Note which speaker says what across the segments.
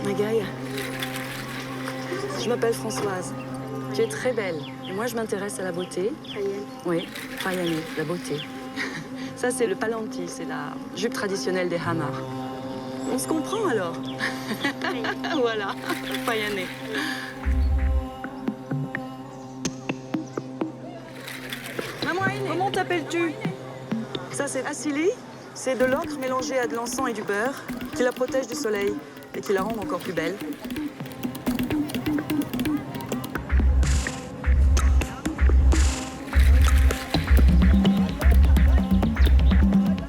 Speaker 1: Magaï, je m'appelle Françoise. Tu es très belle. Et moi, je m'intéresse à la beauté. Oui, Fayane, la beauté. Ça, c'est le palanti, c'est la jupe traditionnelle des Hamars. On se comprend alors. Voilà, Fayane. Comment t'appelles-tu? Ça, c'est Assili. C'est de l'ocre mélangé à de l'encens et du beurre qui la protège du soleil et qui la rend encore plus belle.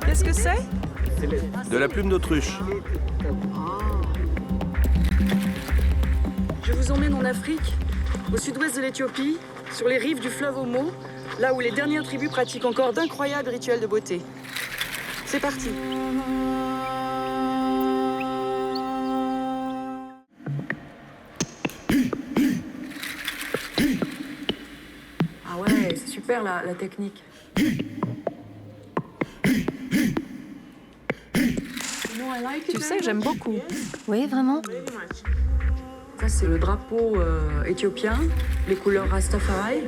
Speaker 1: Qu'est-ce que c'est?
Speaker 2: De la plume d'autruche.
Speaker 1: Je vous emmène en Afrique, au sud-ouest de l'Éthiopie, sur les rives du fleuve Omo, là où les dernières tribus pratiquent encore d'incroyables rituels de beauté. C'est parti. Ah ouais, c'est super la technique.
Speaker 3: Tu sais, j'aime beaucoup.
Speaker 4: Oui, vraiment?
Speaker 1: Ça, c'est le drapeau éthiopien, les couleurs Rastafari.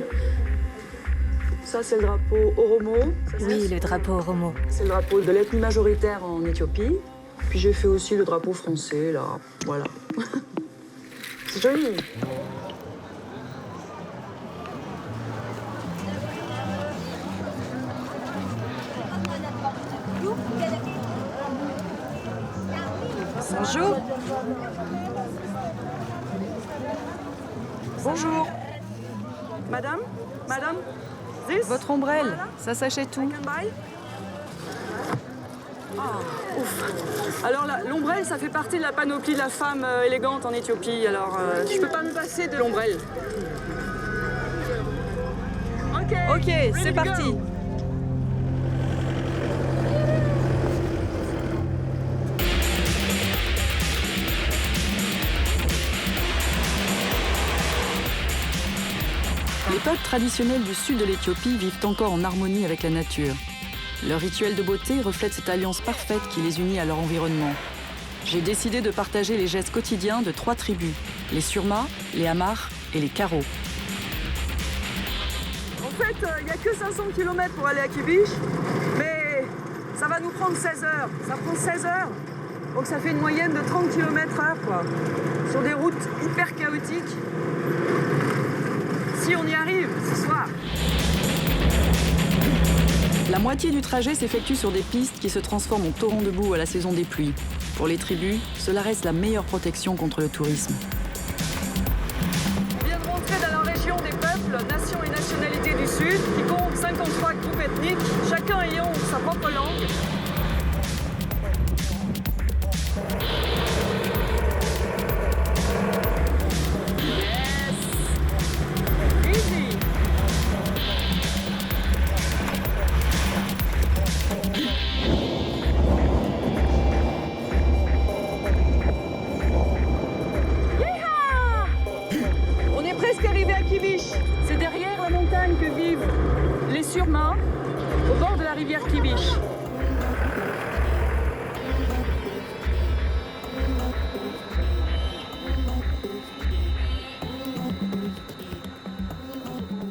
Speaker 1: Ça, c'est le drapeau Oromo.
Speaker 4: Oui, le drapeau Oromo.
Speaker 1: C'est le drapeau de l'ethnie majoritaire en Éthiopie. Puis j'ai fait aussi le drapeau français, là. Voilà. C'est joli.
Speaker 3: Bonjour.
Speaker 1: Bonjour. Madame? This?
Speaker 3: Votre ombrelle, ça s'achète où?
Speaker 1: Ah, ouf. Alors l'ombrelle, ça fait partie de la panoplie de la femme élégante en Éthiopie. Alors je peux pas me passer de l'ombrelle.
Speaker 3: Ok, c'est parti.
Speaker 1: Les peuples traditionnels du sud de l'Éthiopie vivent encore en harmonie avec la nature. Leur rituel de beauté reflète cette alliance parfaite qui les unit à leur environnement. J'ai décidé de partager les gestes quotidiens de 3 tribus, les Surma, les Hamars et les Karo. En fait, il n'y a que 500 km pour aller à Kibish, mais ça va nous prendre 16 heures. Ça prend 16 heures, donc ça fait une moyenne de 30 km/h, quoi. Sur des routes hyper chaotiques. Si on y arrive ce soir. La moitié du trajet s'effectue sur des pistes qui se transforment en torrents de boue à la saison des pluies. Pour les tribus, cela reste la meilleure protection contre le tourisme. On vient de rentrer dans la région des peuples, nations et nationalités du Sud, qui compte 53 groupes ethniques, chacun ayant sa propre langue. C'est derrière la montagne que vivent les Surma, au bord de la rivière Kibish.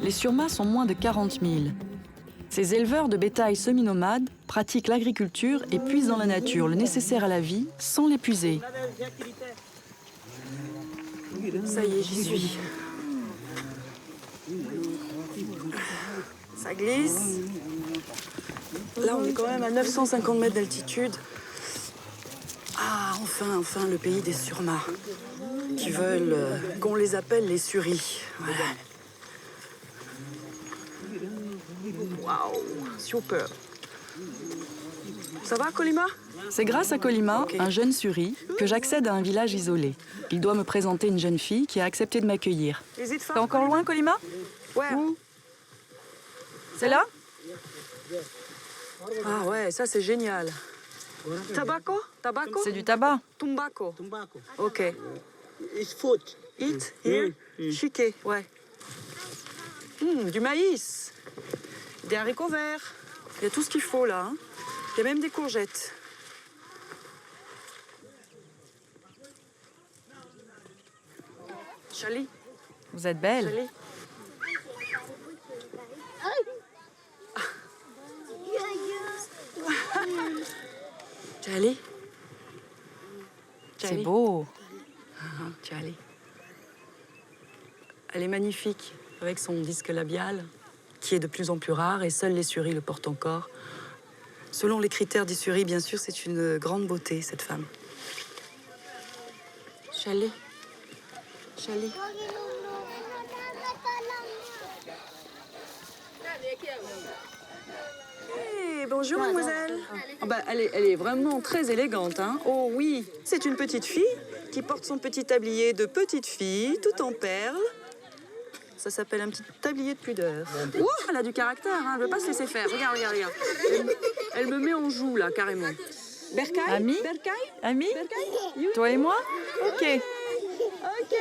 Speaker 1: Les Surma sont moins de 40 000. Ces éleveurs de bétail semi-nomades pratiquent l'agriculture et puisent dans la nature le nécessaire à la vie sans l'épuiser. Ça y est, j'y suis. Ça glisse. Là, on est quand même à 950 mètres d'altitude. Ah, enfin, le pays des Surma, qui veulent qu'on les appelle les Suris. Voilà. Waouh, super. Ça va, Kolima? C'est grâce à Kolima, un jeune Suri, que j'accède à un village isolé. Il doit me présenter une jeune fille qui a accepté de m'accueillir.
Speaker 3: T'es encore loin, Kolima?
Speaker 1: Ouais.
Speaker 3: Où? C'est là?
Speaker 1: Ah ouais, ça c'est génial. Tabaco?
Speaker 3: C'est du tabac.
Speaker 1: Tumbako. Ok.
Speaker 5: It's food.
Speaker 1: Eat here? Chiqué, ouais. Du maïs. Des haricots verts. Il y a tout ce qu'il faut là. Hein. Il y a même des courgettes. Charlie.
Speaker 3: Vous êtes belle.
Speaker 1: Charlie. Charlie.
Speaker 3: C'est beau.
Speaker 1: Charlie. Elle est magnifique, avec son disque labial, qui est de plus en plus rare, et seules les suris le portent encore. Selon les critères des suris, bien sûr, c'est une grande beauté, cette femme. Charlie. Charlie. Hey, bonjour, mademoiselle. Ah bah, elle est vraiment très élégante, hein. Oh oui, c'est une petite fille qui porte son petit tablier de petite fille, tout en perles. Ça s'appelle un petit tablier de pudeur. Ouh, elle a du caractère, hein. Elle veut pas se laisser faire. Regarde, regarde, regarde. Elle me met en joue, là, carrément. Berkay?
Speaker 3: Ami?
Speaker 1: Berkay?
Speaker 3: Ami?
Speaker 1: Berkay?
Speaker 3: Toi et moi? Ok.
Speaker 1: Ok.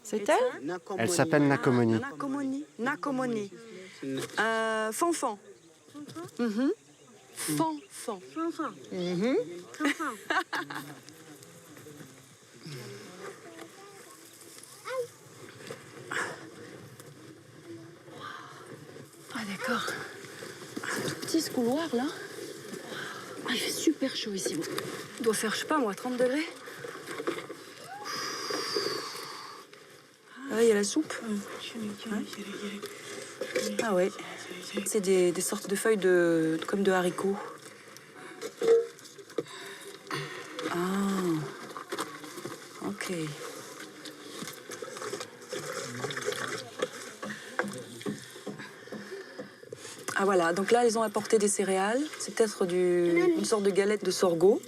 Speaker 3: C'est elle?
Speaker 5: Elle s'appelle Nakomoni.
Speaker 1: Nakomoni. Nakomoni. Fanfan. Mhm. Fanfan. Fanfan. Mhm. Ah d'accord. Tout petit ce couloir là. Ah, il fait super chaud ici. Il doit faire, je sais pas moi, 30 degrés. Ah, il y a la soupe. Ouais. Ah ouais. C'est des sortes de feuilles comme de haricots. Ah. Ok. Ah voilà, donc là, ils ont apporté des céréales. C'est peut-être une sorte de galette de sorgho.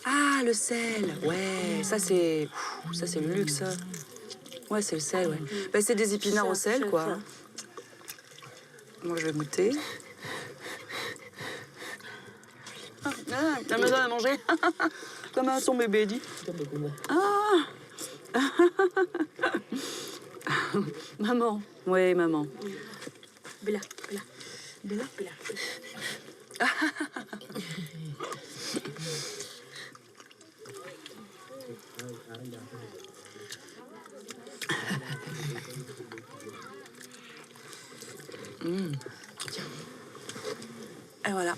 Speaker 1: Ah, le sel. Ouais, ça c'est le luxe. Ouais, c'est le sel, ouais. Ben, c'est des épinards au sel, quoi. Hein. Moi, je vais goûter. Ah, la maison à manger. Comme à son bébé, dit. Ah. Maman. Oui, maman. Bella, Bella. Bella, Bella. Tiens. Et voilà.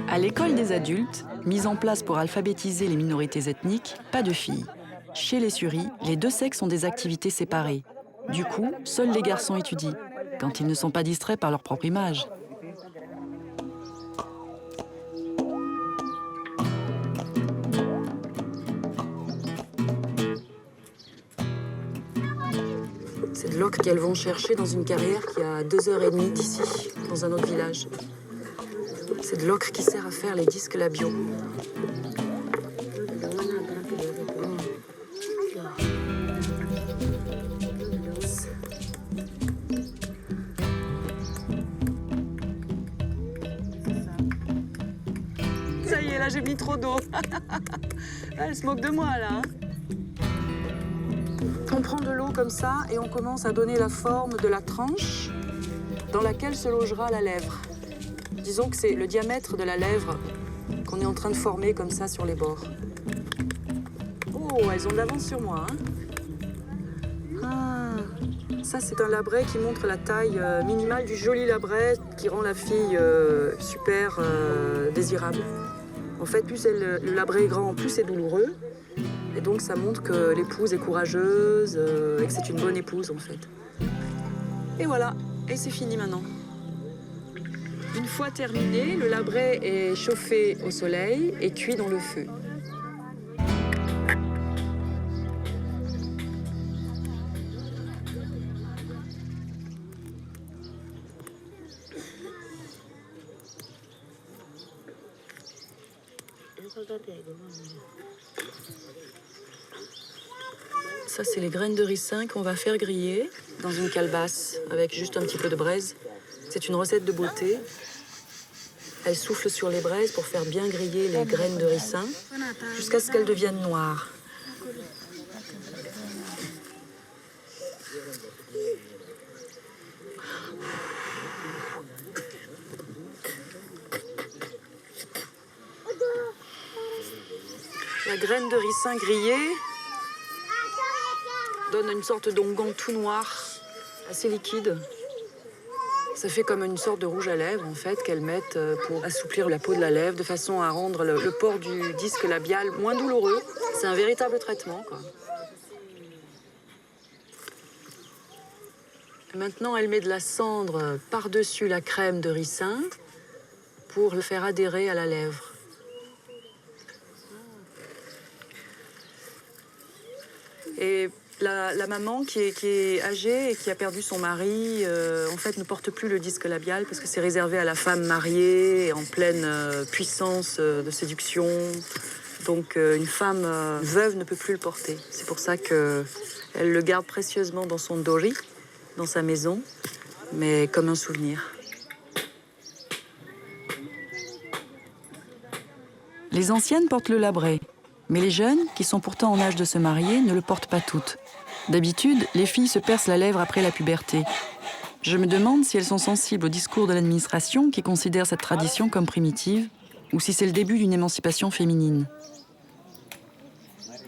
Speaker 3: À l'école des adultes, mise en place pour alphabétiser les minorités ethniques, pas de filles. Chez les Suris, les deux sexes ont des activités séparées. Du coup, seuls les garçons étudient, quand ils ne sont pas distraits par leur propre image.
Speaker 1: C'est de l'ocre qu'elles vont chercher dans une carrière qui est à 2h30 d'ici, dans un autre village. C'est de l'ocre qui sert à faire les disques labiaux. Ça y est, là j'ai mis trop d'eau. Elle se moque de moi là. Hein. On prend de l'eau comme ça et on commence à donner la forme de la tranche dans laquelle se logera la lèvre. Disons que c'est le diamètre de la lèvre qu'on est en train de former comme ça sur les bords. Oh, elles ont de l'avance sur moi. Hein. Ah, ça, c'est un labret qui montre la taille minimale du joli labret qui rend la fille super désirable. En fait, plus le labret est grand, plus c'est douloureux. Et donc, ça montre que l'épouse est courageuse et que c'est une bonne épouse, en fait. Et voilà, et c'est fini maintenant. Une fois terminé, le labret est chauffé au soleil et cuit dans le feu. Ça, c'est les graines de ricin qu'on va faire griller dans une calebasse avec juste un petit peu de braise. C'est une recette de beauté. Elle souffle sur les braises pour faire bien griller les graines de ricin jusqu'à ce qu'elles deviennent noires. La graine de ricin grillée donne une sorte d'onguent tout noir, assez liquide. Ça fait comme une sorte de rouge à lèvres, en fait, qu'elles mettent pour assouplir la peau de la lèvre, de façon à rendre le port du disque labial moins douloureux. C'est un véritable traitement, quoi. Et maintenant, elle met de la cendre par-dessus la crème de ricin pour le faire adhérer à la lèvre. Et la maman qui est âgée et qui a perdu son mari, en fait, ne porte plus le disque labial parce que c'est réservé à la femme mariée et en pleine puissance de séduction. Donc, une femme veuve ne peut plus le porter. C'est pour ça qu'elle le garde précieusement dans son dori, dans sa maison, mais comme un souvenir.
Speaker 3: Les anciennes portent le labret, mais les jeunes, qui sont pourtant en âge de se marier, ne le portent pas toutes. D'habitude, les filles se percent la lèvre après la puberté. Je me demande si elles sont sensibles au discours de l'administration qui considère cette tradition comme primitive, ou si c'est le début d'une émancipation féminine.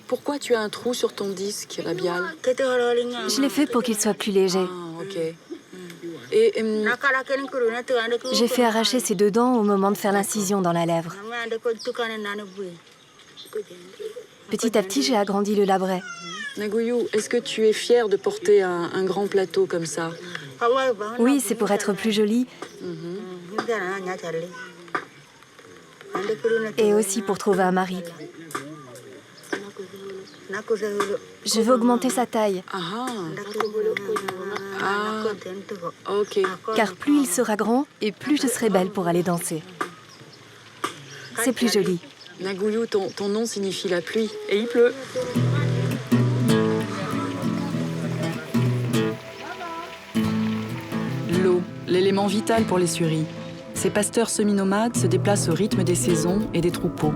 Speaker 1: Pourquoi tu as un trou sur ton disque labial?
Speaker 4: Je l'ai fait pour qu'il soit plus léger.
Speaker 1: Ah, ok. Et
Speaker 4: J'ai fait arracher ces 2 dents au moment de faire l'incision dans la lèvre. Petit à petit, j'ai agrandi le labret.
Speaker 1: Nagouyou, est-ce que tu es fière de porter un grand plateau comme ça?
Speaker 4: Oui, c'est pour être plus jolie et aussi pour trouver un mari. Je veux augmenter sa taille,
Speaker 1: Ok.
Speaker 4: car plus il sera grand et plus je serai belle pour aller danser. C'est plus joli.
Speaker 1: Nagouyou, ton nom signifie la pluie. Et il pleut.
Speaker 3: L'eau, l'élément vital pour les suris. Ces pasteurs semi-nomades se déplacent au rythme des saisons et des troupeaux.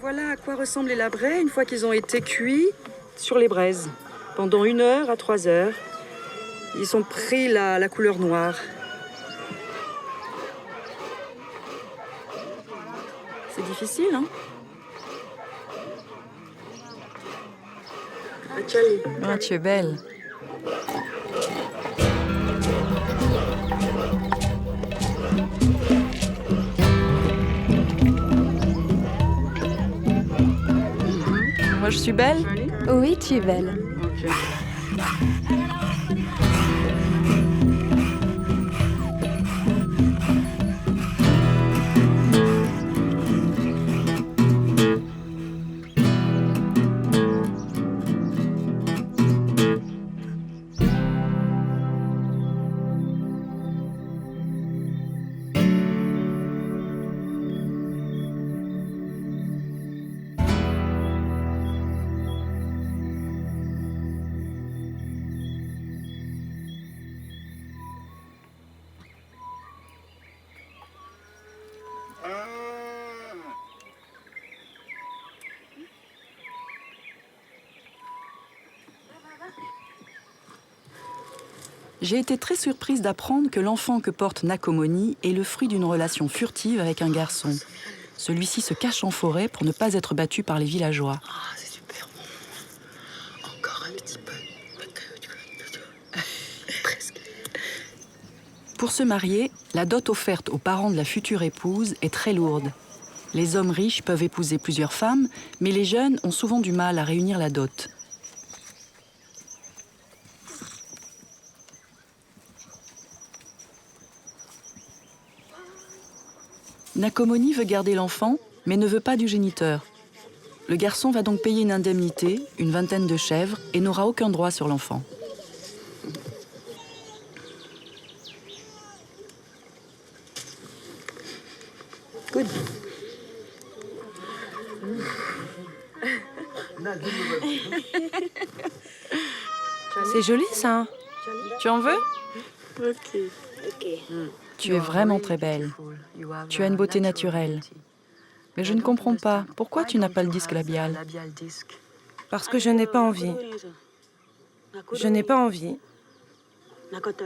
Speaker 1: Voilà à quoi ressemblent les labrets une fois qu'ils ont été cuits sur les braises. Pendant 1 heure à 3 heures, ils ont pris la couleur noire. C'est difficile, hein?
Speaker 3: Ah, tu es belle. Moi, je suis belle?
Speaker 4: Oui, tu es belle.
Speaker 3: J'ai été très surprise d'apprendre que l'enfant que porte Nakomoni est le fruit d'une relation furtive avec un garçon. Celui-ci se cache en forêt pour ne pas être battu par les villageois.
Speaker 1: Ah, c'est super bon. Encore un petit peu. Presque.
Speaker 3: Pour se marier, la dot offerte aux parents de la future épouse est très lourde. Les hommes riches peuvent épouser plusieurs femmes, mais les jeunes ont souvent du mal à réunir la dot. Nakomoni veut garder l'enfant, mais ne veut pas du géniteur. Le garçon va donc payer une indemnité, une 20aine de chèvres, et n'aura aucun droit sur l'enfant.
Speaker 1: Good.
Speaker 5: C'est joli ça.
Speaker 3: Tu en veux?
Speaker 1: Ok.
Speaker 3: Tu es vraiment très belle. Tu as une beauté naturelle. Mais je ne comprends pas. Pourquoi tu n'as pas le disque labial?
Speaker 5: Parce que je n'ai pas envie. Je n'ai pas envie.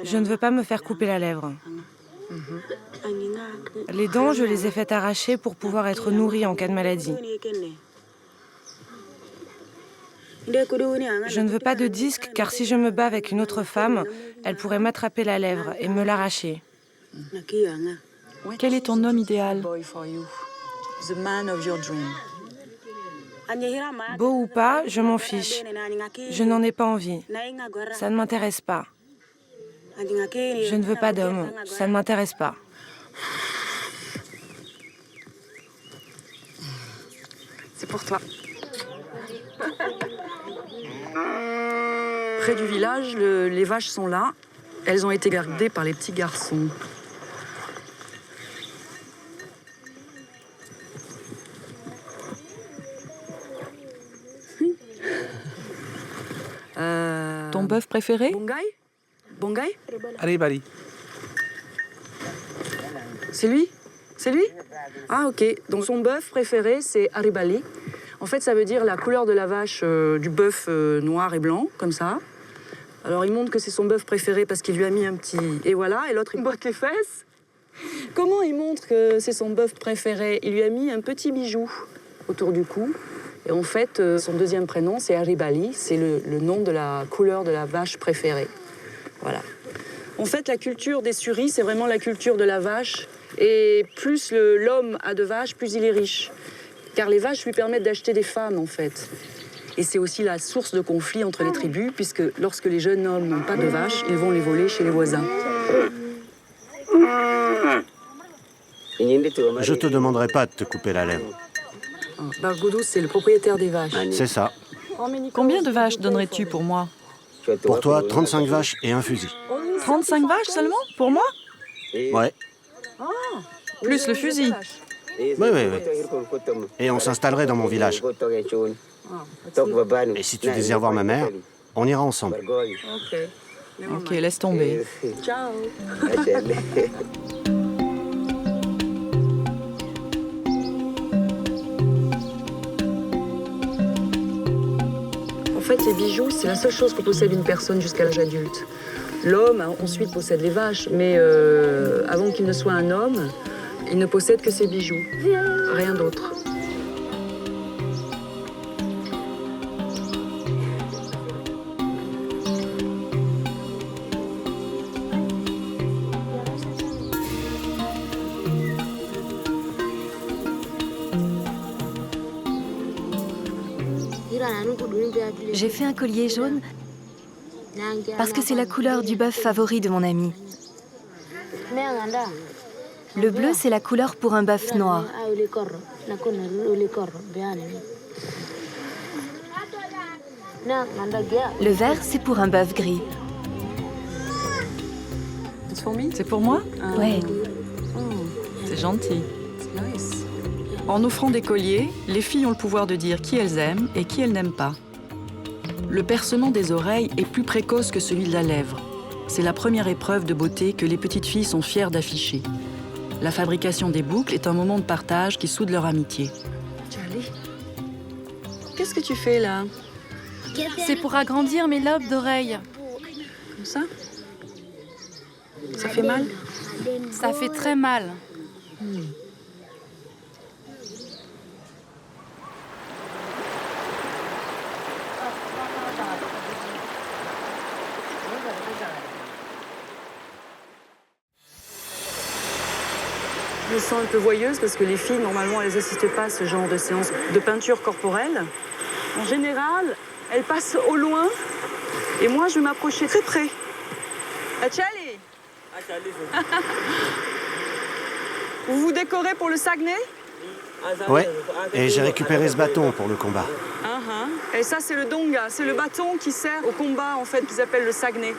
Speaker 5: Je ne veux pas me faire couper la lèvre. Les dents, je les ai faites arracher pour pouvoir être nourrie en cas de maladie. Je ne veux pas de disque car si je me bats avec une autre femme, elle pourrait m'attraper la lèvre et me l'arracher.
Speaker 3: Quel est ton homme idéal?
Speaker 1: The man of your dream.
Speaker 5: Beau ou pas, je m'en fiche. Je n'en ai pas envie. Ça ne m'intéresse pas. Je ne veux pas d'homme. Ça ne m'intéresse pas.
Speaker 1: C'est pour toi. Près du village, les vaches sont là. Elles ont été gardées par les petits garçons.
Speaker 3: Ton bœuf préféré?
Speaker 1: Bongay? Bongay?
Speaker 2: Aribali.
Speaker 1: C'est lui? C'est lui? Ah, ok. Donc son bœuf préféré, c'est Aribali. En fait, ça veut dire la couleur de la vache du bœuf noir et blanc, comme ça. Alors il montre que c'est son bœuf préféré parce qu'il lui a mis un petit... Et voilà, et l'autre il botte les fesses. Comment il montre que c'est son bœuf préféré? Il lui a mis un petit bijou autour du cou. Et en fait, son deuxième prénom, c'est Aribali. C'est le nom de la couleur de la vache préférée. Voilà. En fait, la culture des Suris, c'est vraiment la culture de la vache. Et plus l'homme a de vaches, plus il est riche. Car les vaches lui permettent d'acheter des femmes, en fait. Et c'est aussi la source de conflit entre les tribus, puisque lorsque les jeunes hommes n'ont pas de vaches, ils vont les voler chez les voisins.
Speaker 6: Je te demanderai pas de te couper la lèvre.
Speaker 1: Bargoudou, c'est le propriétaire des vaches.
Speaker 6: C'est ça.
Speaker 3: Combien de vaches donnerais-tu pour moi?
Speaker 6: Pour toi, 35 vaches et un fusil.
Speaker 3: 35 vaches seulement? Pour moi?
Speaker 6: Ouais.
Speaker 3: Plus le fusil.
Speaker 6: Oui. Et on s'installerait dans mon village. Et si tu désires voir ma mère, on ira ensemble.
Speaker 3: Ok, laisse tomber.
Speaker 1: Ciao. En fait, les bijoux, c'est la seule chose que possède une personne jusqu'à l'âge adulte. L'homme, ensuite, possède les vaches, mais avant qu'il ne soit un homme, il ne possède que ses bijoux, rien d'autre.
Speaker 4: J'ai fait un collier jaune parce que c'est la couleur du bœuf favori de mon ami. Le bleu, c'est la couleur pour un bœuf noir. Le vert, c'est pour un bœuf gris.
Speaker 3: C'est pour moi?
Speaker 4: Ouais.
Speaker 3: C'est gentil. En offrant des colliers, les filles ont le pouvoir de dire qui elles aiment et qui elles n'aiment pas. Le percement des oreilles est plus précoce que celui de la lèvre. C'est la première épreuve de beauté que les petites filles sont fières d'afficher. La fabrication des boucles est un moment de partage qui soude leur amitié.
Speaker 1: Charlie, qu'est-ce que tu fais là?
Speaker 7: C'est pour agrandir mes lobes d'oreilles.
Speaker 1: Comme ça? Ça fait mal?
Speaker 7: Ça fait très mal.
Speaker 1: Je me sens un peu voyeuse parce que les filles, normalement, elles n'assistent pas à ce genre de séance de peinture corporelle. En général, elles passent au loin et moi, je vais m'approcher très près. Achali! Vous vous décorez pour le Saguenay?
Speaker 6: Ouais, et j'ai récupéré ce bâton pour le combat.
Speaker 1: Et ça, c'est le donga. C'est le bâton qui sert au combat, en fait, qu'ils appellent le Saguenay.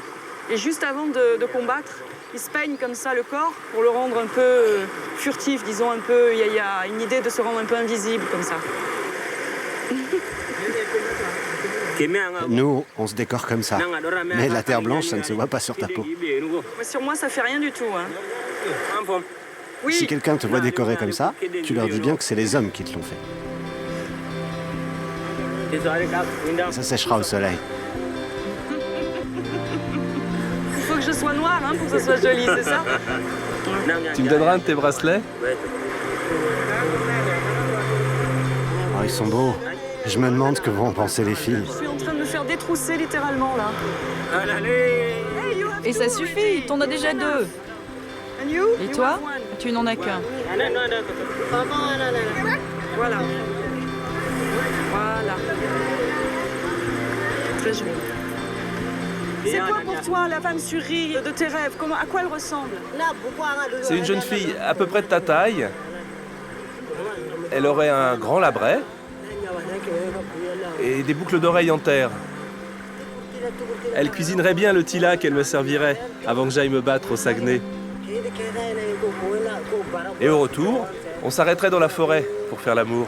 Speaker 1: Et juste avant de combattre, Ils se peignent comme ça le corps pour le rendre un peu furtif, disons un peu. Il y a une idée de se rendre un peu invisible comme ça.
Speaker 6: Nous, on se décore comme ça. Mais la terre blanche, ça ne se voit pas sur ta peau.
Speaker 1: Mais sur moi, ça fait rien du tout. Hein. Oui.
Speaker 6: Si quelqu'un te voit décoré comme ça, tu leur dis bien que c'est les hommes qui te l'ont fait. Ça séchera au soleil.
Speaker 1: Il faut que je sois noire hein, pour que ce soit joli, c'est ça?
Speaker 2: Tu me donneras un de tes bracelets?
Speaker 6: Oh, ils sont beaux. Je me demande ce que vont en penser les filles.
Speaker 1: Je suis en train de me faire détrousser littéralement là.
Speaker 3: Et ça suffit, t'en as déjà 2. Et toi? Tu n'en as qu'un.
Speaker 1: Voilà. Voilà. Très joli. C'est quoi pour toi la femme Suri de tes rêves? À quoi elle ressemble?
Speaker 2: C'est une jeune fille à peu près de ta taille. Elle aurait un grand labret et des boucles d'oreilles en terre. Elle cuisinerait bien le tila qu'elle me servirait avant que j'aille me battre au Saguenay. Et au retour, on s'arrêterait dans la forêt pour faire l'amour.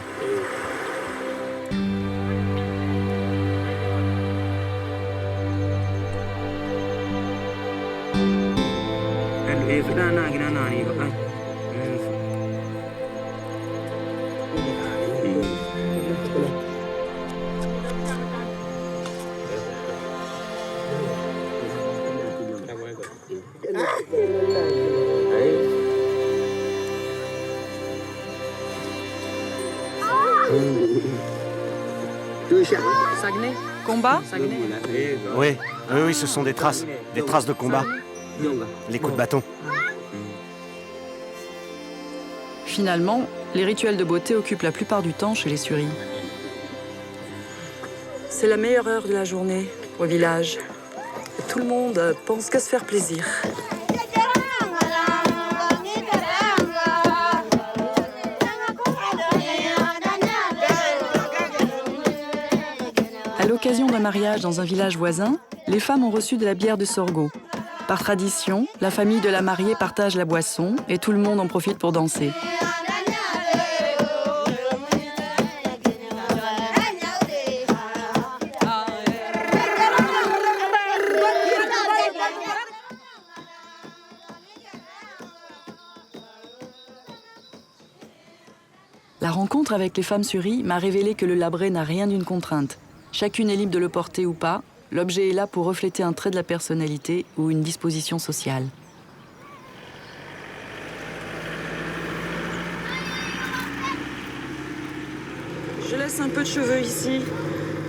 Speaker 1: Saguenay?
Speaker 3: Combat?
Speaker 1: Saguenay.
Speaker 6: Oui, ce sont des traces de combat. Les coups de bâton.
Speaker 3: Finalement, les rituels de beauté occupent la plupart du temps chez les Suri.
Speaker 1: C'est la meilleure heure de la journée au village. Et tout le monde pense qu'à se faire plaisir.
Speaker 3: À l'occasion d'un mariage dans un village voisin, les femmes ont reçu de la bière de sorgho. Par tradition, la famille de la mariée partage la boisson et tout le monde en profite pour danser. La rencontre avec les femmes Suri m'a révélé que le labret n'a rien d'une contrainte. Chacune est libre de le porter ou pas. L'objet est là pour refléter un trait de la personnalité ou une disposition sociale.
Speaker 1: Je laisse un peu de cheveux ici,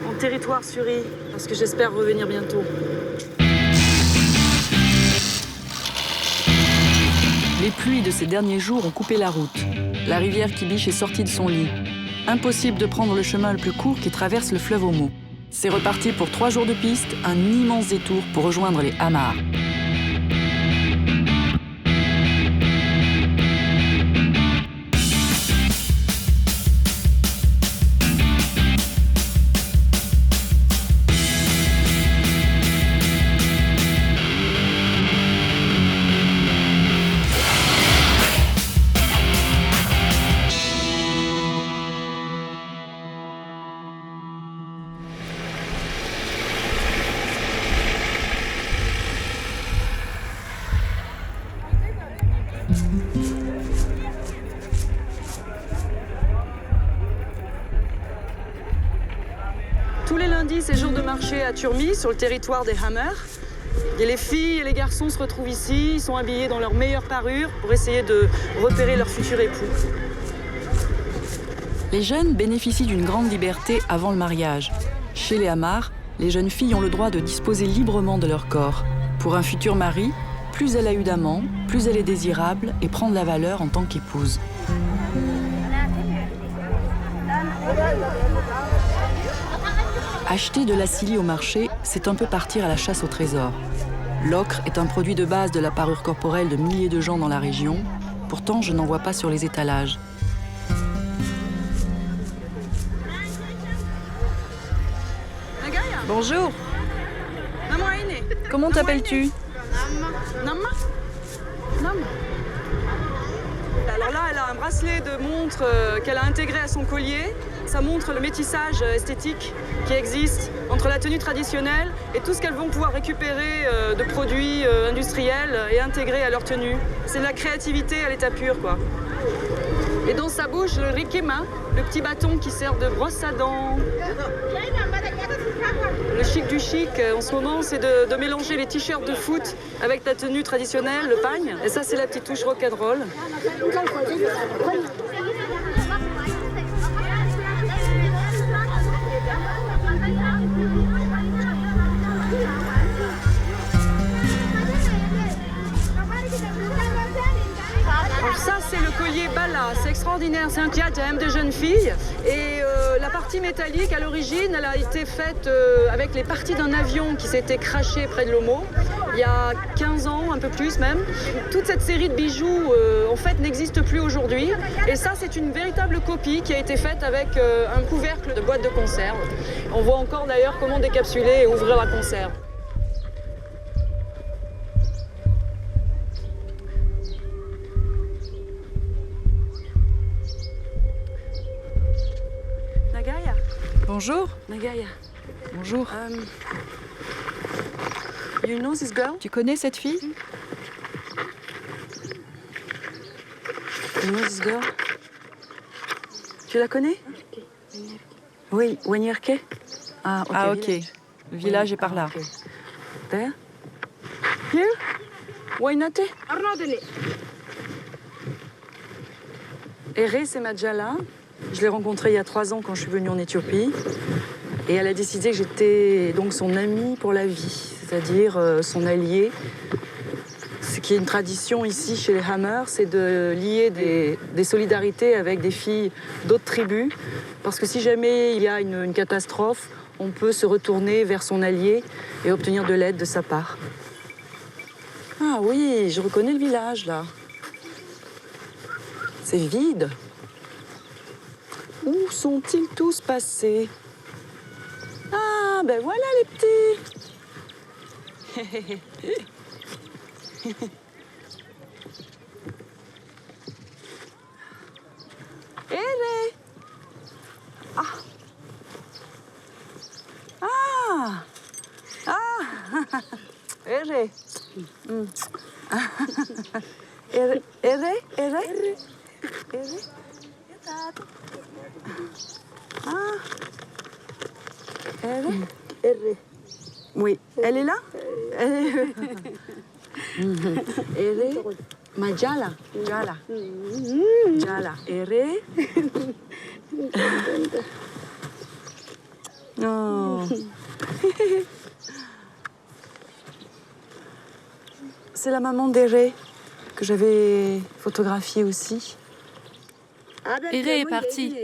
Speaker 1: en territoire Suri, parce que j'espère revenir bientôt.
Speaker 3: Les pluies de ces derniers jours ont coupé la route. La rivière Kibiche est sortie de son lit. Impossible de prendre le chemin le plus court qui traverse le fleuve Omo. C'est reparti pour 3 jours de piste, un immense détour pour rejoindre les Hamars.
Speaker 1: Tous les lundis, c'est jour de marché à Turmi, sur le territoire des Hamers. Et les filles et les garçons se retrouvent ici, ils sont habillés dans leur meilleure parure pour essayer de repérer leur futur époux.
Speaker 3: Les jeunes bénéficient d'une grande liberté avant le mariage. Chez les Hamars, les jeunes filles ont le droit de disposer librement de leur corps. Pour un futur mari, plus elle a eu d'amants, plus elle est désirable et prend de la valeur en tant qu'épouse. Acheter de la scilly au marché, c'est un peu partir à la chasse au trésor. L'ocre est un produit de base de la parure corporelle de milliers de gens dans la région. Pourtant, je n'en vois pas sur les étalages.
Speaker 1: Bonjour.
Speaker 3: Comment t'appelles-tu?
Speaker 1: femme. Alors là, elle a un bracelet de montre qu'elle a intégré à son collier. Ça montre le métissage esthétique qui existe entre la tenue traditionnelle et tout ce qu'elles vont pouvoir récupérer de produits industriels et intégrer à leur tenue. C'est de la créativité à l'état pur, quoi. Et dans sa bouche, le rikema, le petit bâton qui sert de brosse à dents. Le chic du chic, en ce moment, c'est de mélanger les t-shirts de foot avec la tenue traditionnelle, le pagne. Et ça, c'est la petite touche rock'n'roll. Alors ça, c'est le collier Bala. C'est extraordinaire. C'est un diadème de jeune fille. Et la partie métallique, à l'origine, elle a été faite avec les parties d'un avion qui s'était crashé près de Lomo, il y a 15 ans, un peu plus même. Toute cette série de bijoux, en fait, n'existe plus aujourd'hui. Et ça, c'est une véritable copie qui a été faite avec un couvercle de boîte de conserve. On voit encore d'ailleurs comment décapsuler et ouvrir la conserve. Nagaya.
Speaker 3: Bonjour.
Speaker 1: Nagaya.
Speaker 3: Bonjour.
Speaker 1: You know this girl?
Speaker 3: Tu connais cette fille?
Speaker 1: You know this girl? Tu la connais? Oui, Wenyerke. Ah, ok.
Speaker 3: Ah, ok. Le village est par là.
Speaker 1: Okay. There? Here? Wainate? Ere, c'est Madjala. Je l'ai rencontrée il y a 3 ans quand je suis venue en Éthiopie. Et elle a décidé que j'étais donc son amie pour la vie, c'est-à-dire son alliée. Ce qui est une tradition ici chez les Hammers, c'est de lier des solidarités avec des filles d'autres tribus. Parce que si jamais il y a une catastrophe, on peut se retourner vers son allié et obtenir de l'aide de sa part. Ah oui, je reconnais le village là. C'est vide. Où sont-ils tous passés? Ah, ben voilà les petits. Ere. Ah. Ah. Ah. Ere. Ere. Ere. Ere. Ere. Ah. Ere. Ere. Oui, elle est là? Ere. Majala. Jala. Jala. Ere. Oh. C'est la maman d'Ere que j'avais photographiée aussi.
Speaker 7: Ere est partie.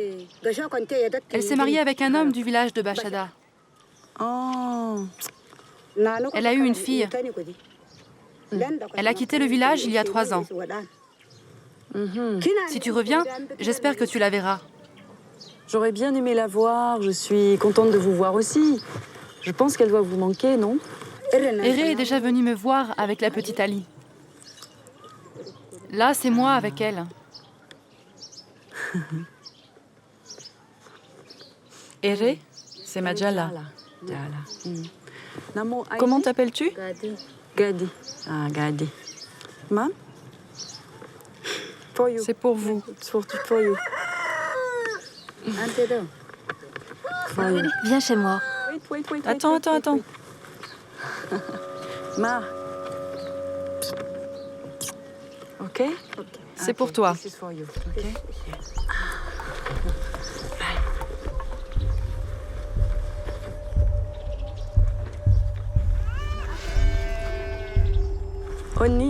Speaker 7: Elle s'est mariée avec un homme du village de Bachada.
Speaker 1: Oh.
Speaker 7: Elle a eu une fille. Elle a quitté le village il y a 3 ans. Si tu reviens, j'espère que tu la verras.
Speaker 1: J'aurais bien aimé la voir. Je suis contente de vous voir aussi. Je pense qu'elle va vous manquer, non?
Speaker 7: Ere est déjà venue me voir avec la petite Ali. Là, c'est moi avec elle.
Speaker 3: Ere, c'est Madjala.
Speaker 1: Namo
Speaker 3: Comment
Speaker 1: Aïe?
Speaker 3: t'appelles-tu?
Speaker 1: Gadi. Ah, Gadi. Mam? For you.
Speaker 3: C'est pour vous.
Speaker 1: It's for you. For you.
Speaker 4: Viens chez moi.
Speaker 1: Wait.
Speaker 3: Attends.
Speaker 1: Ma. OK?
Speaker 3: C'est pour toi.
Speaker 1: This is for you. OK?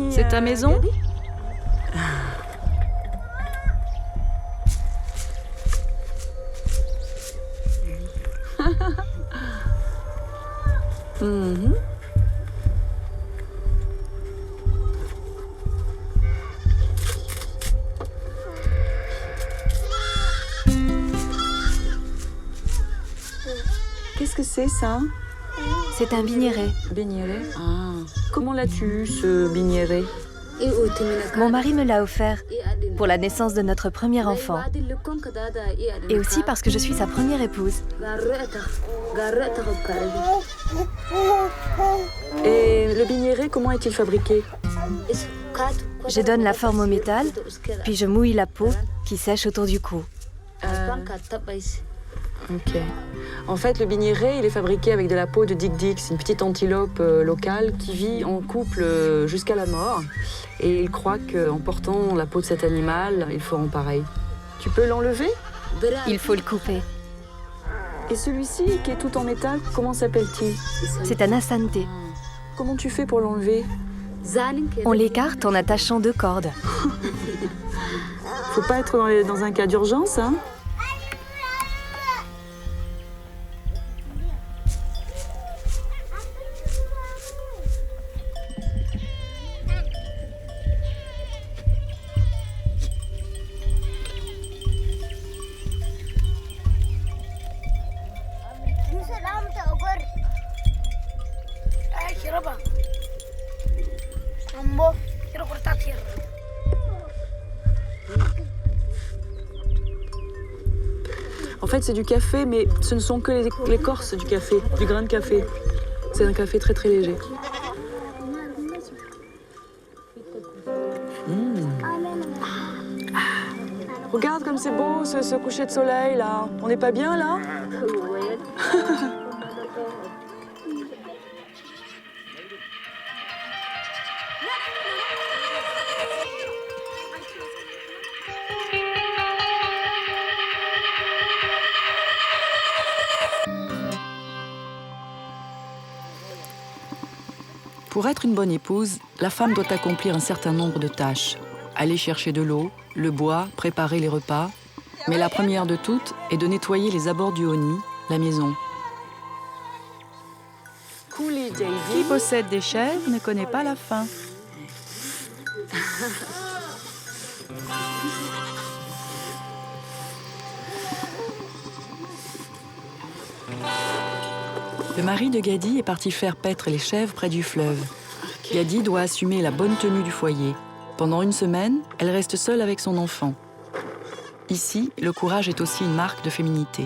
Speaker 3: C'est ta maison?
Speaker 1: Qu'est-ce que c'est ça?
Speaker 4: C'est un bigneret.
Speaker 1: Bigneret. Ah. Comment l'as-tu eu, ce bigneret?
Speaker 4: Mon mari me l'a offert pour la naissance de notre premier enfant. Et aussi parce que je suis sa première épouse.
Speaker 1: Et le bignéré, comment est-il fabriqué?
Speaker 4: Je donne la forme au métal, puis je mouille la peau qui sèche autour du cou.
Speaker 1: Ok. En fait, le bignéré, il est fabriqué avec de la peau de dik-dik. C'est une petite antilope locale qui vit en couple jusqu'à la mort. Et il croit qu'en portant la peau de cet animal, ils feront pareil. Tu peux l'enlever?
Speaker 4: Il faut le couper.
Speaker 1: Et celui-ci, qui est tout en métal, comment s'appelle-t-il?
Speaker 4: C'est un asante.
Speaker 1: Comment tu fais pour l'enlever?
Speaker 4: On l'écarte en attachant 2 cordes.
Speaker 1: Faut pas être dans un cas d'urgence, hein? En fait, c'est du café, mais ce ne sont que l'écorce du café, du grain de café. C'est un café très très léger. Regarde comme c'est beau ce coucher de soleil là. On n'est pas bien là?
Speaker 3: Pour être une bonne épouse, la femme doit accomplir un certain nombre de tâches. Aller chercher de l'eau, le bois, préparer les repas. Mais la première de toutes est de nettoyer les abords du honi, la maison. Qui possède des chèvres ne connaît pas la faim. Le mari de Gadi est parti faire paître les chèvres près du fleuve. Gadi doit assumer la bonne tenue du foyer. Pendant une semaine, elle reste seule avec son enfant. Ici, le courage est aussi une marque de féminité.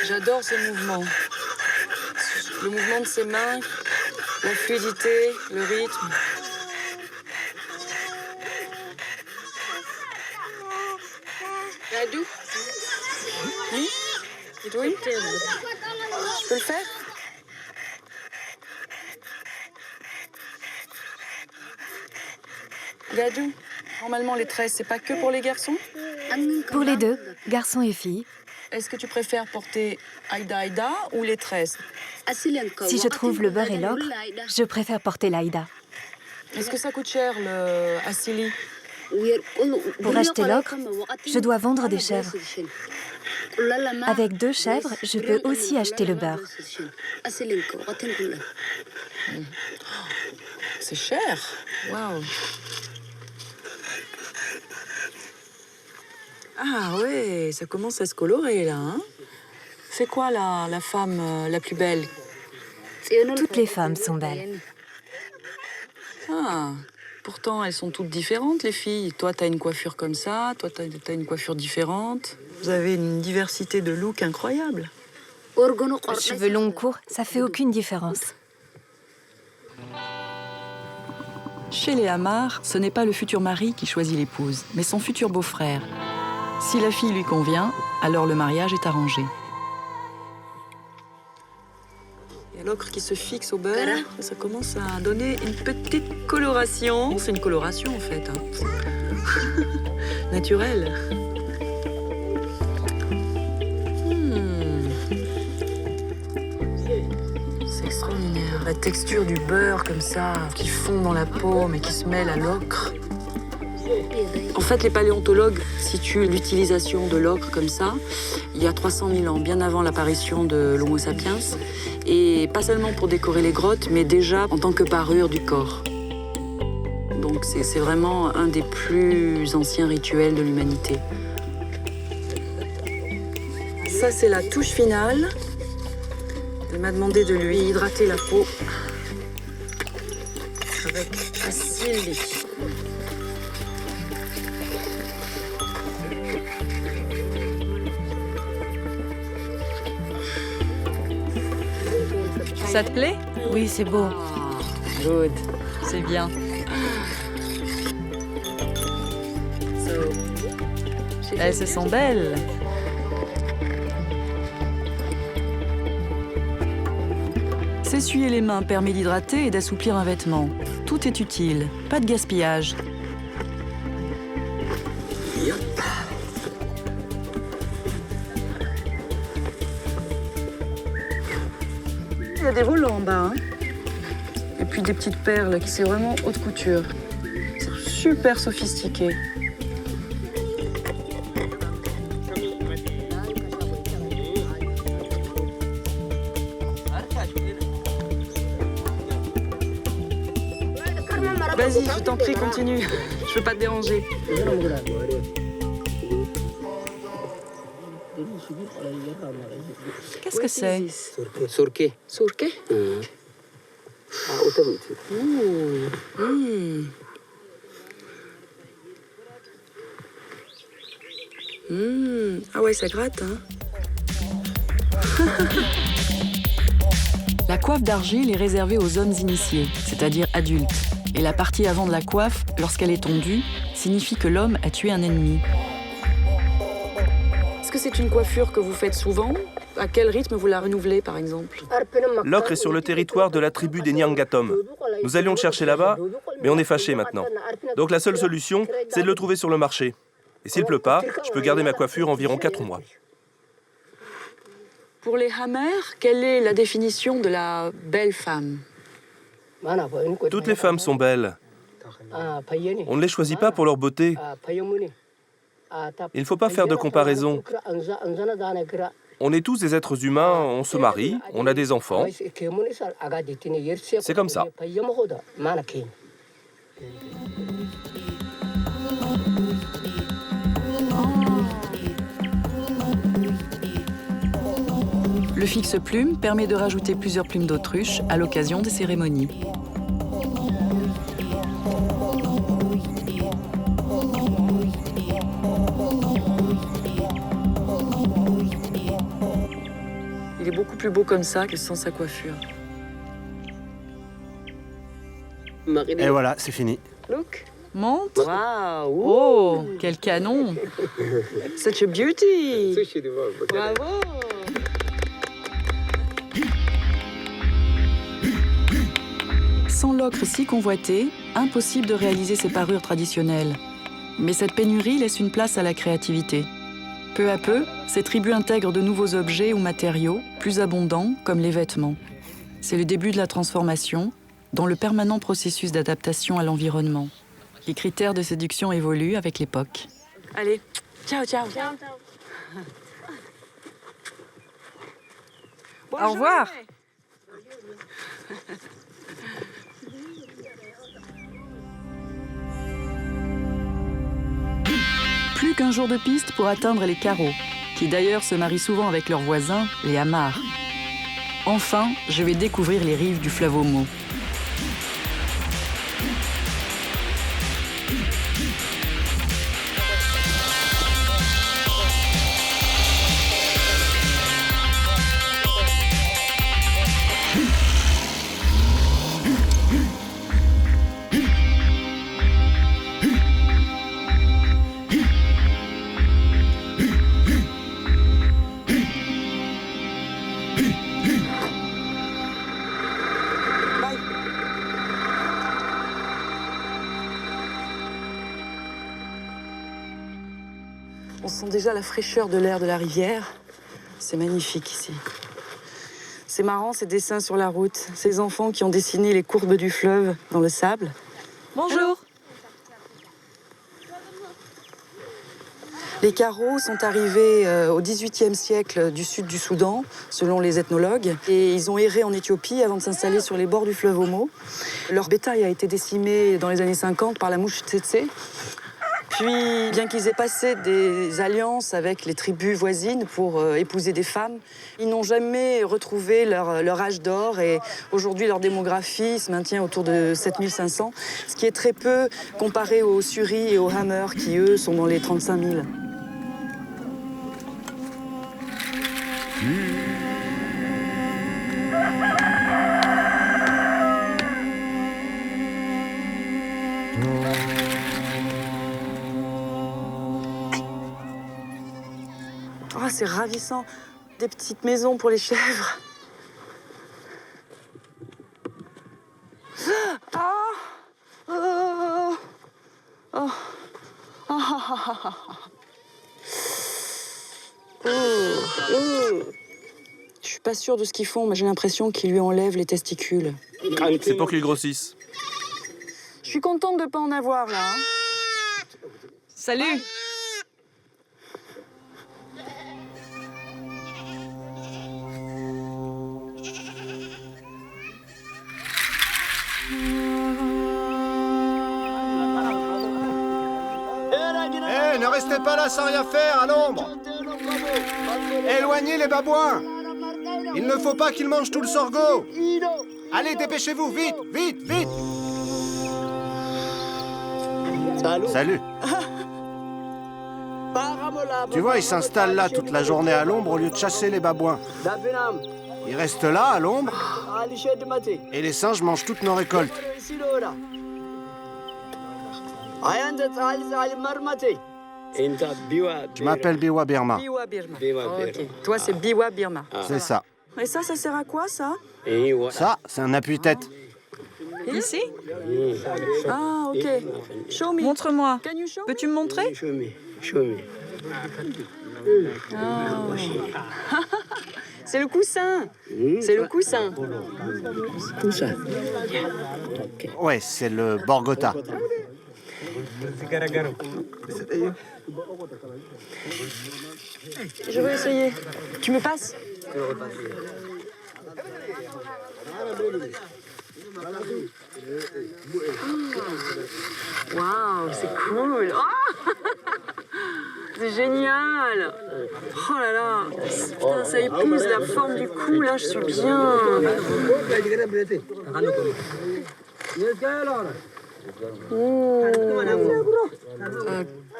Speaker 1: J'adore ce mouvement. Le mouvement de ses mains, la fluidité, le rythme. Gadou? Oui? Oui? Je peux le faire? Gadou, normalement les tresses, c'est pas que pour les garçons?
Speaker 4: Pour les deux, garçons et filles.
Speaker 1: Est-ce que tu préfères porter Aïda ou les tresses?
Speaker 4: Si je trouve le beurre et l'ocre, je préfère porter l'Aïda.
Speaker 1: Est-ce que ça coûte cher, le Assili?
Speaker 4: Pour acheter l'ocre, je dois vendre des chèvres. Avec 2 chèvres, je peux aussi acheter le beurre.
Speaker 1: C'est cher. Waouh. Ah ouais, ça commence à se colorer là. Hein? C'est quoi la femme la plus belle?
Speaker 4: Toutes les femmes sont belles.
Speaker 1: Ah, pourtant elles sont toutes différentes les filles. Toi t'as une coiffure comme ça, toi t'as une coiffure différente. Vous avez une diversité de looks incroyable.
Speaker 4: Cheveux longs, courts, ça fait aucune différence.
Speaker 3: Chez les Amar, ce n'est pas le futur mari qui choisit l'épouse, mais son futur beau-frère. Si la fille lui convient, alors le mariage est arrangé.
Speaker 1: Il y a l'ocre qui se fixe au beurre, ça commence à donner une petite coloration. C'est une coloration en fait, hein. Naturelle. C'est extraordinaire. La texture du beurre comme ça, qui fond dans la peau mais qui se mêle à l'ocre. En fait, les paléontologues situent l'utilisation de l'ocre comme ça il y a 300 000 ans, bien avant l'apparition de l'Homo sapiens, et pas seulement pour décorer les grottes, mais déjà en tant que parure du corps. Donc c'est vraiment un des plus anciens rituels de l'humanité. Ça, c'est la touche finale. Il m'a demandé de lui hydrater la peau avec un Sylvie.
Speaker 3: Ça te plaît?
Speaker 5: Oui, c'est beau.
Speaker 3: Good, c'est bien. Elles se sont belles. S'essuyer les mains permet d'hydrater et d'assouplir un vêtement. Tout est utile, pas de gaspillage.
Speaker 1: Il y a des volants en bas, hein. Et puis des petites perles qui c'est vraiment haute couture. C'est super sophistiqué. Vas-y, je t'en prie, continue. Je veux pas te déranger.
Speaker 3: Qu'est-ce que c'est?
Speaker 8: Surke.
Speaker 1: Surke? Ah ouais, ça gratte, hein.
Speaker 3: La coiffe d'argile est réservée aux hommes initiés, c'est-à-dire adultes. Et la partie avant de la coiffe, lorsqu'elle est tondue, signifie que l'homme a tué un ennemi.
Speaker 1: Est-ce que c'est une coiffure que vous faites souvent? À quel rythme vous la renouvelez, par exemple?
Speaker 2: L'ocre est sur le territoire de la tribu des Nyangatom. Nous allions le chercher là-bas, mais on est fâchés maintenant. Donc la seule solution, c'est de le trouver sur le marché. Et s'il pleut pas, je peux garder ma coiffure environ 4 mois.
Speaker 1: Pour les Hamers, quelle est la définition de la belle femme?
Speaker 2: Toutes les femmes sont belles. On ne les choisit pas pour leur beauté. Il ne faut pas faire de comparaison. On est tous des êtres humains, on se marie, on a des enfants. C'est comme ça.
Speaker 3: Le fixe-plume permet de rajouter plusieurs plumes d'autruche à l'occasion des cérémonies.
Speaker 1: Il est beaucoup plus beau comme ça que sans sa coiffure.
Speaker 6: Et voilà, c'est fini.
Speaker 1: Look.
Speaker 3: Montre.
Speaker 1: Waouh.
Speaker 3: Oh, quel canon!
Speaker 1: Such a beauty. Bravo.
Speaker 3: Sans l'ocre si convoité, impossible de réaliser ces parures traditionnelles. Mais cette pénurie laisse une place à la créativité. Peu à peu, ces tribus intègrent de nouveaux objets ou matériaux, plus abondants, comme les vêtements. C'est le début de la transformation, dans le permanent processus d'adaptation à l'environnement. Les critères de séduction évoluent avec l'époque.
Speaker 1: Allez, ciao, ciao.
Speaker 5: Au revoir.
Speaker 3: Plus qu'un jour de piste pour atteindre les Karo, qui d'ailleurs se marient souvent avec leurs voisins, les Amars. Enfin, je vais découvrir les rives du fleuve Omo.
Speaker 1: On sent déjà la fraîcheur de l'air de la rivière. C'est magnifique ici. C'est marrant ces dessins sur la route, ces enfants qui ont dessiné les courbes du fleuve dans le sable.
Speaker 3: Bonjour.
Speaker 1: Les carreaux sont arrivés au XVIIIe siècle du sud du Soudan, selon les ethnologues. Et ils ont erré en Éthiopie avant de s'installer sur les bords du fleuve Omo. Leur bétail a été décimé dans les années 50 par la mouche tsetse. Puis, bien qu'ils aient passé des alliances avec les tribus voisines pour épouser des femmes, ils n'ont jamais retrouvé leur âge d'or et aujourd'hui leur démographie se maintient autour de 7500, ce qui est très peu comparé aux Suri et aux Hammer qui, eux, sont dans les 35 000. Oh, c'est ravissant. Des petites maisons pour les chèvres. Ah oh. Oh. Oh. Oh. Je suis pas sûre de ce qu'ils font, mais j'ai l'impression qu'ils lui enlèvent les testicules.
Speaker 2: C'est pour qu'ils grossissent.
Speaker 1: Je suis contente de pas en avoir, là. Hein.
Speaker 3: Salut!
Speaker 6: Ne restez pas là sans rien faire, à l'ombre. Éloignez les babouins. Il ne faut pas qu'ils mangent tout le sorgho. Allez, dépêchez-vous, vite, vite, vite. Salut. Tu vois, ils s'installent là toute la journée à l'ombre au lieu de chasser les babouins. Ils restent là, à l'ombre, et les singes mangent toutes nos récoltes. Je m'appelle Biwa Birma.
Speaker 1: Biwa Birma. Okay. Toi, c'est Biwa Birma.
Speaker 6: C'est ça.
Speaker 1: Et ça sert à quoi, ça?
Speaker 6: Ça, c'est un appui-tête.
Speaker 3: Ici?
Speaker 1: Ah, ok. Show me.
Speaker 3: Montre-moi.
Speaker 1: Can you show me?
Speaker 3: Peux-tu me montrer?
Speaker 1: Oh. C'est le coussin. C'est le coussin.
Speaker 6: Ouais, c'est le Borgota.
Speaker 1: Je veux essayer. Tu me passes? Waouh, c'est cool. Oh c'est génial. Oh là là. Putain, ça épouse la forme du cou, là, je suis bien.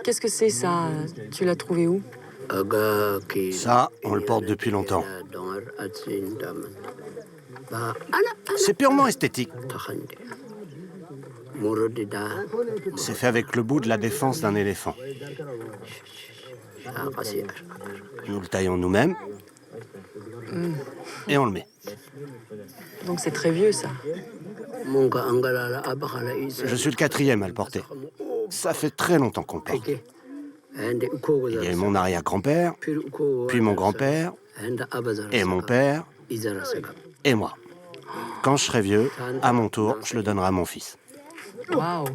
Speaker 1: Qu'est-ce que c'est, ça? Tu l'as trouvé où?
Speaker 6: Ça, on le porte depuis longtemps. C'est purement esthétique. C'est fait avec le bout de la défense d'un éléphant. Nous le taillons nous-mêmes et on le met.
Speaker 1: Donc c'est très vieux, ça.
Speaker 6: Je suis le 4e à le porter. Ça fait très longtemps qu'on le porte. Il y a eu mon arrière-grand-père, puis mon grand-père, et mon père, et moi. Quand je serai vieux, à mon tour, je le donnerai à mon fils.
Speaker 1: Waouh.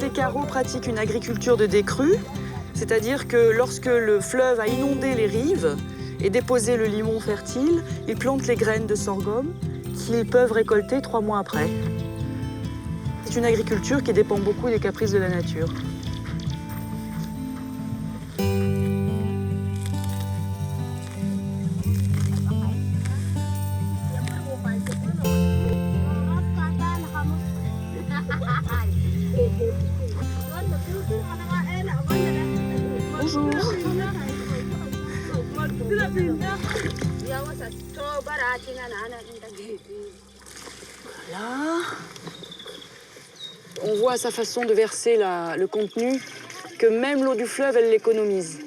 Speaker 1: Les carreaux pratiquent une agriculture de décrue, c'est-à-dire que lorsque le fleuve a inondé les rives et déposé le limon fertile, ils plantent les graines de sorgho qu'ils peuvent récolter 3 mois après. C'est une agriculture qui dépend beaucoup des caprices de la nature. Bonjour. Voilà. On voit à sa façon de verser le contenu que même l'eau du fleuve, elle l'économise.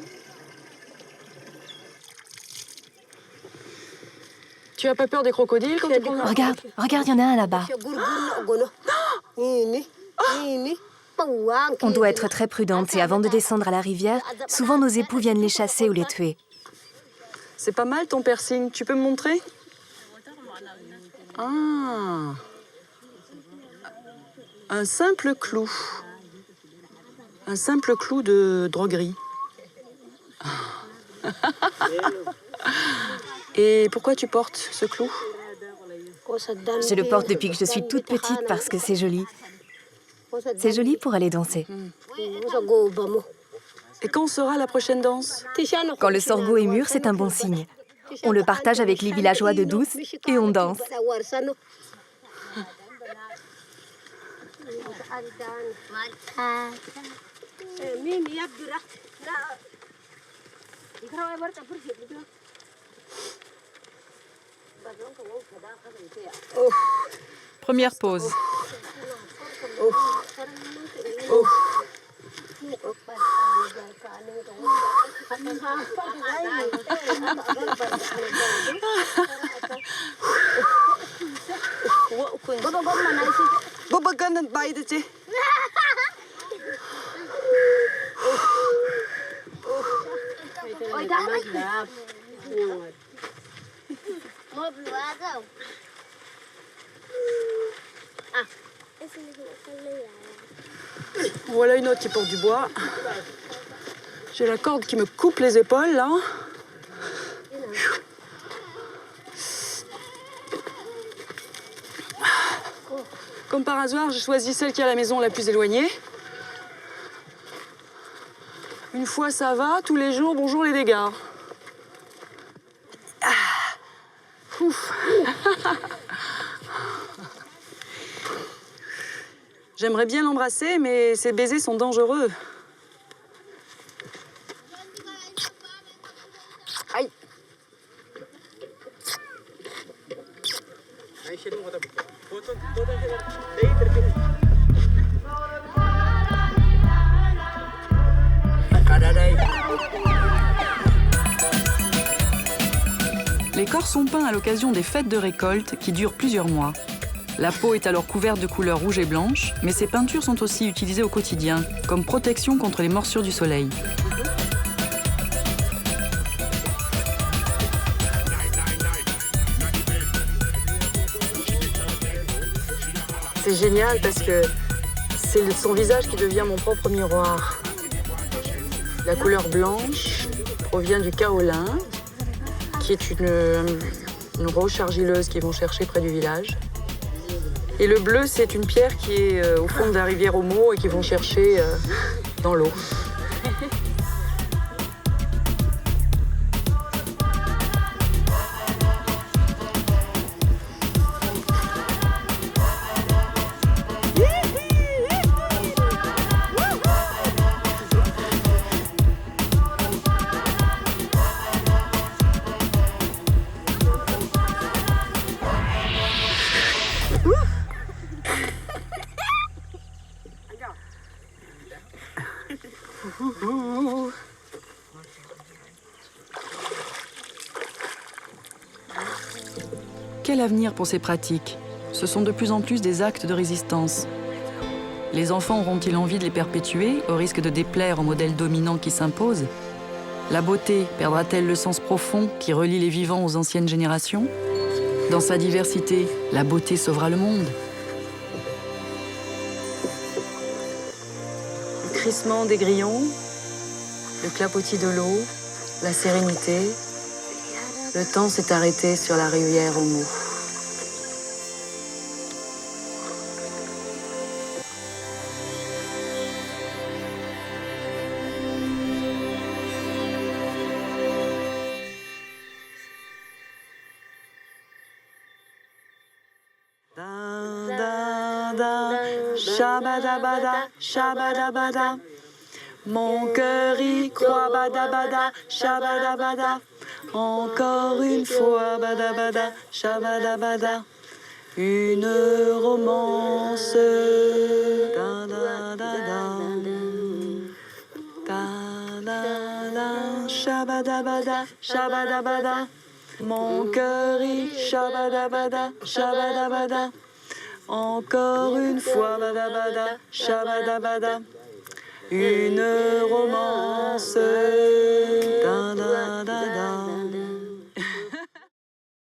Speaker 1: Tu as pas peur des crocodiles quand tu prends...
Speaker 4: Regarde, il y en a un là-bas. On doit être très prudente et avant de descendre à la rivière, souvent nos époux viennent les chasser ou les tuer.
Speaker 1: C'est pas mal ton piercing, tu peux me montrer? Ah, un simple clou. Un simple clou de droguerie. Et pourquoi tu portes ce clou?
Speaker 4: Je le porte depuis que je suis toute petite parce que c'est joli. C'est joli pour aller danser.
Speaker 1: Et quand sera la prochaine danse?
Speaker 4: Quand le sorgho est mûr, c'est un bon signe. On le partage avec les villageois de Douce et on danse.
Speaker 3: Première pause.
Speaker 1: Baba gannen beide je. Voilà une autre qui porte du bois. J'ai la corde qui me coupe les épaules, là. Comme par hasard, j'ai choisi celle qui est à la maison la plus éloignée. Une fois ça va, tous les jours, bonjour les dégâts. Ah. Ouf. J'aimerais bien l'embrasser, mais ces baisers sont dangereux. Aïe.
Speaker 3: Les corps sont peints à l'occasion des fêtes de récolte qui durent plusieurs mois. La peau est alors couverte de couleurs rouge et blanche, mais ces peintures sont aussi utilisées au quotidien, comme protection contre les morsures du soleil.
Speaker 1: C'est génial parce que c'est son visage qui devient mon propre miroir. La couleur blanche provient du kaolin, qui est une roche argileuse qu'ils vont chercher près du village. Et le bleu, c'est une pierre qui est au fond de la rivière Omo et qu'ils vont chercher dans l'eau.
Speaker 3: Quel avenir pour ces pratiques? Ce sont de plus en plus des actes de résistance. Les enfants auront-ils envie de les perpétuer au risque de déplaire au modèle dominant qui s'impose? La beauté perdra-t-elle le sens profond qui relie les vivants aux anciennes générations? Dans sa diversité, la beauté sauvera le monde.
Speaker 1: Le crissement des grillons, le clapotis de l'eau, la sérénité. Le temps s'est arrêté sur la rivière Omo. Shabadabada, shabadabada. Mon cœur y croit, badabada, shabadabada. Encore une fois, badabada, shabadabada. Une romance. Da, da, da, da. Da, da, da. Shabadabada, shabadabada. Mon cœur y shabadabada, shabadabada. Encore une fois, badabada, shabadabada, une romance